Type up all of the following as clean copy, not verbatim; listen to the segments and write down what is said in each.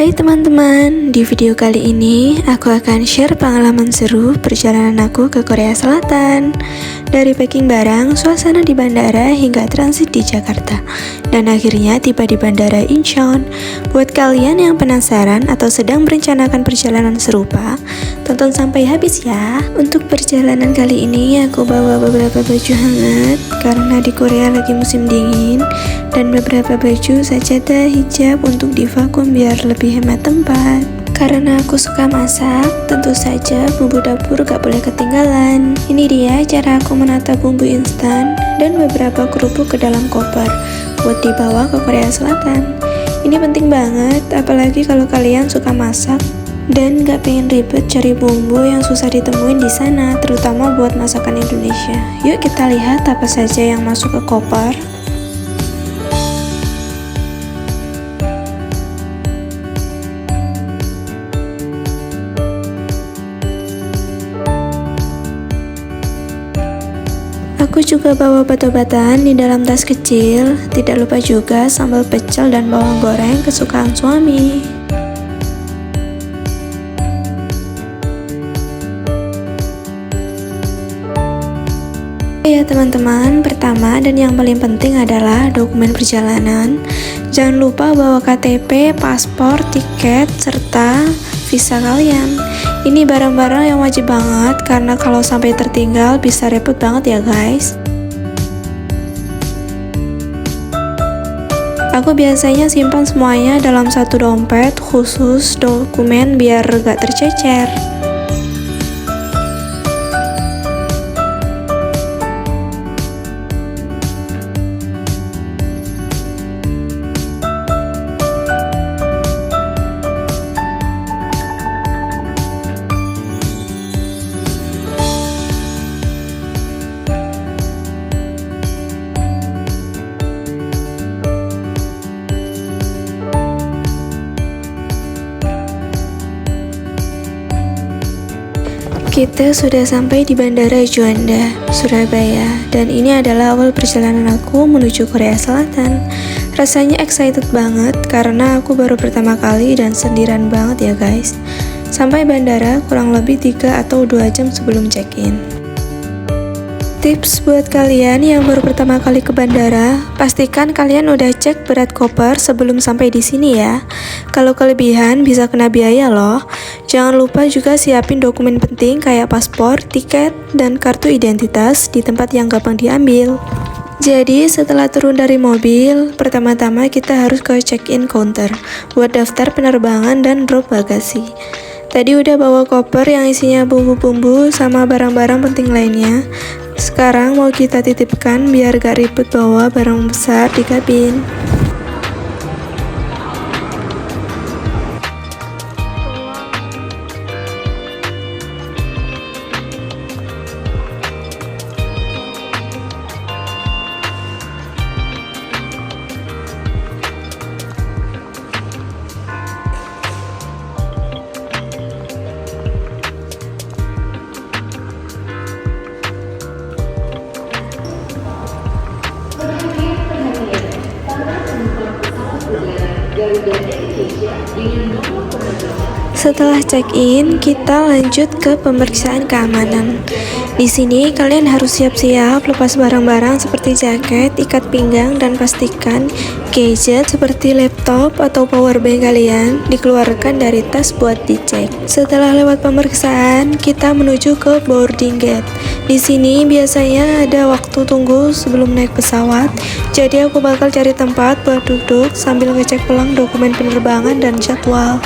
Hai teman-teman, di video kali ini aku akan share pengalaman seru perjalanan aku ke Korea Selatan. Dari packing barang, suasana di bandara hingga transit di Jakarta, dan akhirnya tiba di Bandara Incheon. Buat kalian yang penasaran atau sedang merencanakan perjalanan serupa, tonton sampai habis ya. Untuk perjalanan kali ini aku bawa beberapa baju hangat karena di Korea lagi musim dingin, dan beberapa baju sajadah hijab untuk divakum biar lebih hemat tempat. Karena aku suka masak, tentu saja bumbu dapur gak boleh ketinggalan. Ini dia cara aku menata bumbu instan dan beberapa kerupuk ke dalam koper buat dibawa ke Korea Selatan. Ini penting banget, apalagi kalau kalian suka masak dan gak pengen ribet cari bumbu yang susah ditemuin di sana, terutama buat masakan Indonesia. Yuk kita lihat apa saja yang masuk ke koper. Aku juga bawa obat-obatan di dalam tas kecil. Tidak lupa juga sambal pecel dan bawang goreng kesukaan suami. Ya teman-teman, pertama dan yang paling penting adalah dokumen perjalanan. Jangan lupa bawa KTP, paspor, tiket, serta visa kalian. Ini barang-barang yang wajib banget karena kalau sampai tertinggal bisa repot banget ya guys. Aku biasanya simpan semuanya dalam satu dompet khusus dokumen biar gak tercecer. Kita sudah sampai di Bandara Juanda, Surabaya, dan ini adalah awal perjalanan aku menuju Korea Selatan. Rasanya excited banget karena aku baru pertama kali dan sendirian banget ya guys. Sampai bandara kurang lebih 3 atau 2 jam sebelum check-in. Tips buat kalian yang baru pertama kali ke bandara, pastikan kalian udah cek berat koper sebelum sampai di sini ya. Kalau kelebihan bisa kena biaya loh. Jangan lupa juga siapin dokumen penting kayak paspor, tiket, dan kartu identitas di tempat yang gampang diambil. Jadi setelah turun dari mobil, pertama-tama kita harus ke check-in counter buat daftar penerbangan dan drop bagasi. Tadi udah bawa koper yang isinya bumbu-bumbu sama barang-barang penting lainnya. Sekarang mau kita titipkan biar gak ribet bawa barang besar di kabin. Setelah check-in, kita lanjut ke pemeriksaan keamanan. Di sini kalian harus siap-siap lepas barang-barang seperti jaket, ikat pinggang, dan pastikan gadget seperti laptop atau power bank kalian dikeluarkan dari tas buat dicek. Setelah lewat pemeriksaan, kita menuju ke boarding gate. Di sini biasanya ada waktu tunggu sebelum naik pesawat, jadi aku bakal cari tempat buat duduk sambil ngecek ulang dokumen penerbangan dan jadwal.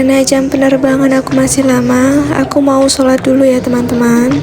Karena jam penerbangan aku masih lama, aku mau sholat dulu ya teman-teman.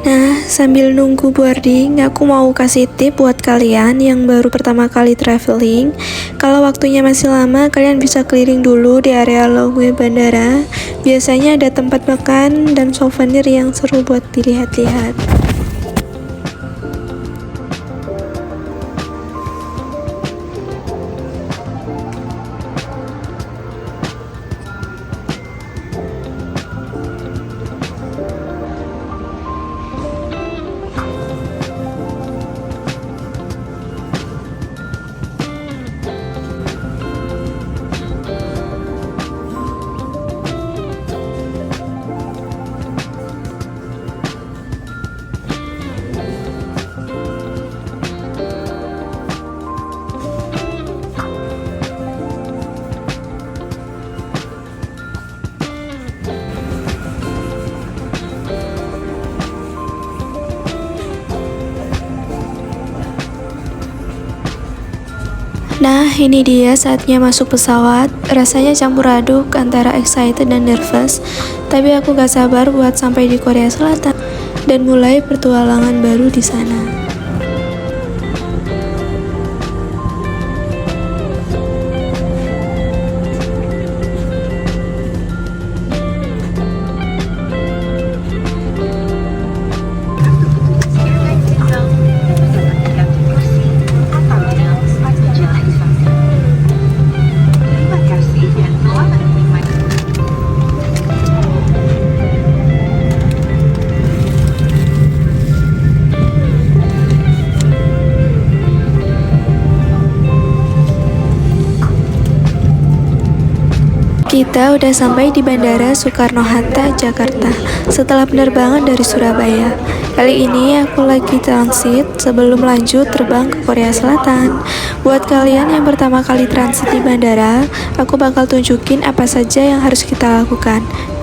Nah, sambil nunggu boarding, aku mau kasih tip buat kalian yang baru pertama kali traveling. Kalau waktunya masih lama, kalian bisa keliling dulu di area lobby bandara. Biasanya ada tempat makan dan souvenir yang seru buat dilihat-lihat. Nah, ini dia saatnya masuk pesawat. Rasanya campur aduk antara excited dan nervous. Tapi aku gak sabar buat sampai di Korea Selatan dan mulai petualangan baru di sana. Kita udah sampai di Bandara Soekarno-Hatta, Jakarta, setelah penerbangan dari Surabaya. Kali ini aku lagi transit sebelum lanjut terbang ke Korea Selatan. Buat kalian yang pertama kali transit di bandara, aku bakal tunjukin apa saja yang harus kita lakukan.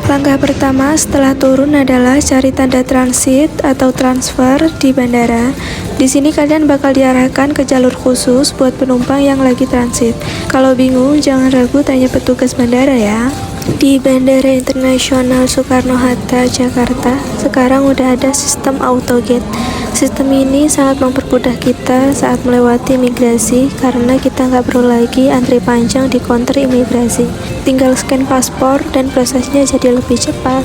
Langkah pertama setelah turun adalah cari tanda transit atau transfer di bandara. Di sini kalian bakal diarahkan ke jalur khusus buat penumpang yang lagi transit. Kalau bingung, jangan ragu tanya petugas bandara ya. Di Bandara Internasional Soekarno-Hatta, Jakarta, sekarang udah ada sistem autogate. Sistem ini sangat mempermudah kita saat melewati imigrasi karena kita nggak perlu lagi antri panjang di counter imigrasi. Tinggal scan paspor dan prosesnya jadi lebih cepat.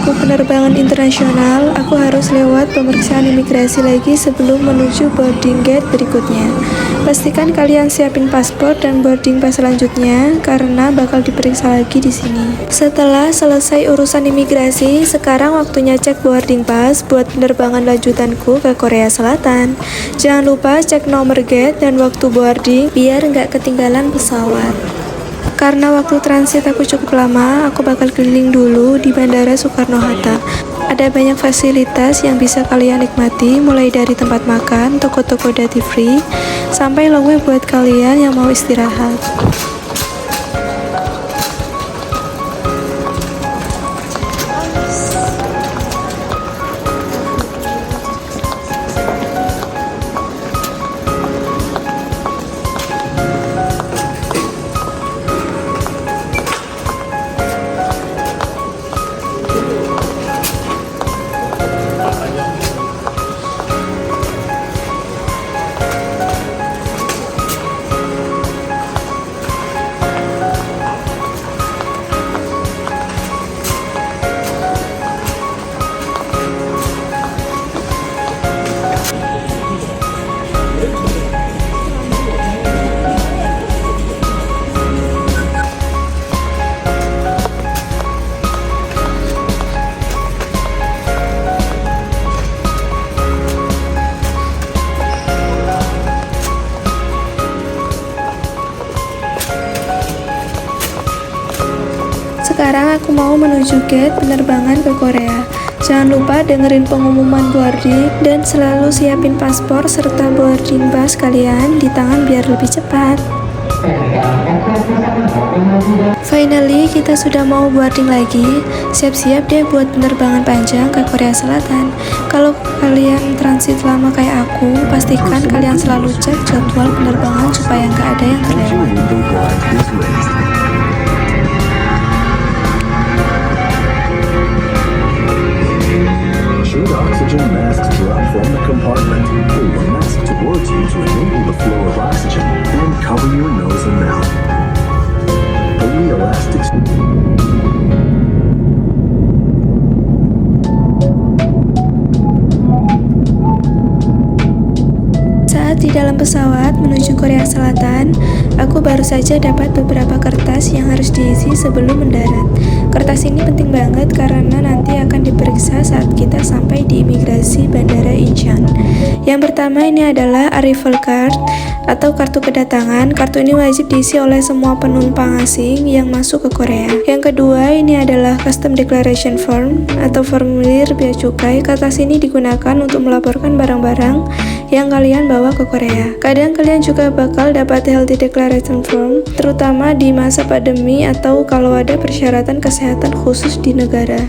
aku penerbangan internasional, aku harus lewat pemeriksaan imigrasi lagi sebelum menuju boarding gate berikutnya. Pastikan kalian siapin paspor dan boarding pass selanjutnya karena bakal diperiksa lagi di sini. Setelah selesai urusan imigrasi, sekarang waktunya cek boarding pass buat penerbangan lanjutanku ke Korea Selatan. Jangan lupa cek nomor gate dan waktu boarding biar nggak ketinggalan pesawat. Karena waktu transit aku cukup lama, aku bakal keliling dulu di Bandara Soekarno-Hatta. Ada banyak fasilitas yang bisa kalian nikmati, mulai dari tempat makan, toko-toko duty free, sampai longway buat kalian yang mau istirahat. Sekarang aku mau menuju gate penerbangan ke Korea. Jangan lupa dengerin pengumuman boarding dan selalu siapin paspor serta boarding pass kalian di tangan biar lebih cepat. Finally, kita sudah mau boarding lagi. Siap-siap deh buat penerbangan panjang ke Korea Selatan. Kalau kalian transit lama kayak aku, pastikan kalian selalu cek jadwal penerbangan supaya nggak ada yang terlewat. Should oxygen masks drop from the compartment, pull the mask towards you to enable the flow of oxygen, and cover your nose and mouth. Pull the elastics. Saat di dalam pesawat menuju Korea Selatan, aku baru saja dapat beberapa kertas yang harus diisi sebelum mendarat. Kertas ini penting banget karena nanti akan diperiksa saat kita sampai di imigrasi Bandara Incheon. Yang pertama ini adalah arrival card atau kartu kedatangan. Kartu ini wajib diisi oleh semua penumpang asing yang masuk ke Korea. Yang kedua ini adalah custom declaration form atau formulir bea cukai. Kertas ini digunakan untuk melaporkan barang-barang yang kalian bawa ke Korea. Kadang kalian juga bakal dapat healthy declaration form, terutama di masa pandemi atau kalau ada persyaratan kesehatan khusus di negara.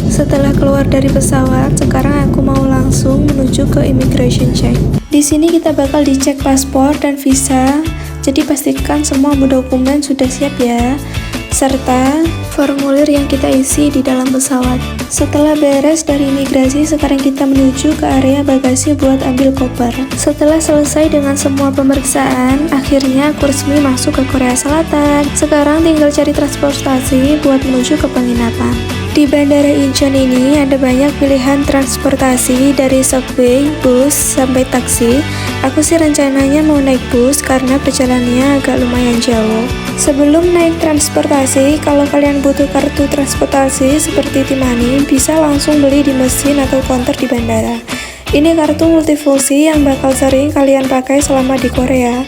Setelah keluar dari pesawat, sekarang aku mau langsung menuju ke immigration check. Di sini kita bakal dicek paspor dan visa, jadi pastikan semua dokumen sudah siap ya, serta formulir yang kita isi di dalam pesawat. Setelah beres dari imigrasi, sekarang kita menuju ke area bagasi buat ambil koper. Setelah selesai dengan semua pemeriksaan, akhirnya aku resmi masuk ke Korea Selatan. Sekarang tinggal cari transportasi buat menuju ke penginapan. Di Bandara Incheon ini ada banyak pilihan transportasi dari subway, bus, sampai taksi. Aku sih rencananya mau naik bus karena perjalanannya agak lumayan jauh. Sebelum naik transportasi, kalau kalian butuh kartu transportasi seperti T-Money, bisa langsung beli di mesin atau counter di bandara. Ini kartu multifungsi yang bakal sering kalian pakai selama di Korea,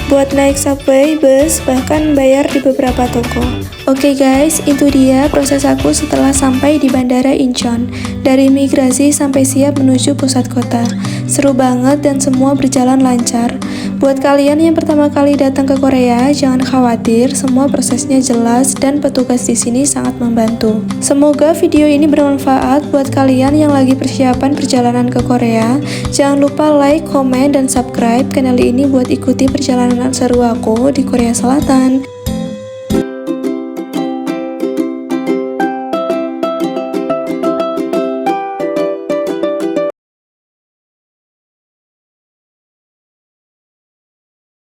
buat naik subway, bus, bahkan bayar di beberapa toko. Oke guys, itu dia proses aku setelah sampai di Bandara Incheon. Dari imigrasi sampai siap menuju pusat kota. Seru banget dan semua berjalan lancar. Buat kalian yang pertama kali datang ke Korea, jangan khawatir, semua prosesnya jelas dan petugas di sini sangat membantu. Semoga video ini bermanfaat buat kalian yang lagi persiapan perjalanan ke Korea. Jangan lupa like, komen, dan subscribe channel ini buat ikuti perjalanan seru aku di Korea Selatan.